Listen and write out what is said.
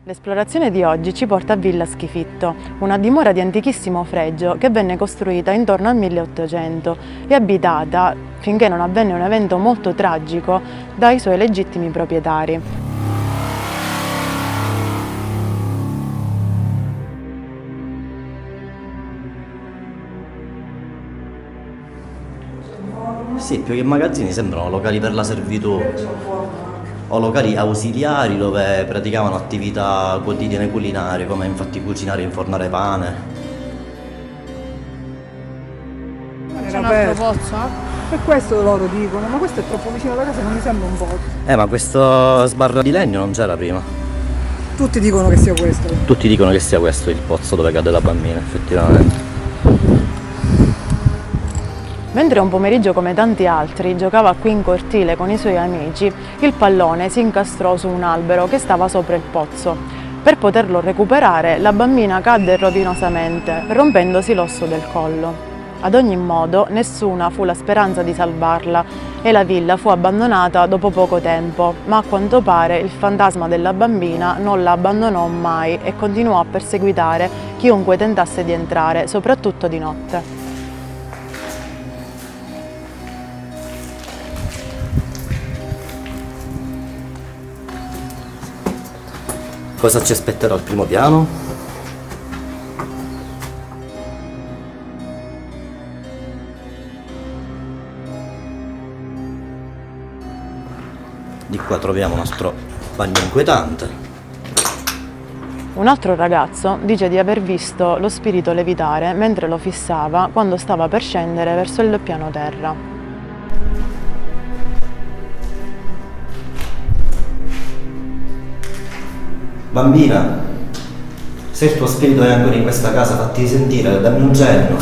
L'esplorazione di oggi ci porta a Villa Schifitto, una dimora di antichissimo fregio che venne costruita intorno al 1800 e abitata, finché non avvenne un evento molto tragico, dai suoi legittimi proprietari. Sì, più che magazzini sembrano locali per la servitù o locali ausiliari dove praticavano attività quotidiane culinarie come infatti cucinare e infornare pane. C'è un altro pozzo? Per questo loro dicono, ma questo è troppo vicino alla casa, non mi sembra un pozzo. Ma questo sbarro di legno non c'era prima. Tutti dicono che sia questo. Tutti dicono che sia questo il pozzo dove cade la bambina, effettivamente. Mentre un pomeriggio come tanti altri giocava qui in cortile con i suoi amici, il pallone si incastrò su un albero che stava sopra il pozzo. Per poterlo recuperare, la bambina cadde rovinosamente, rompendosi l'osso del collo. Ad ogni modo, nessuna fu la speranza di salvarla e la villa fu abbandonata dopo poco tempo, ma a quanto pare il fantasma della bambina non la abbandonò mai e continuò a perseguitare chiunque tentasse di entrare, soprattutto di notte. Cosa ci aspetterà al primo piano? Di qua troviamo un nostro bagno inquietante. Un altro ragazzo dice di aver visto lo spirito levitare mentre lo fissava quando stava per scendere verso il piano terra. Bambina, se il tuo spirito è ancora in questa casa, fatti sentire, dammi un cenno.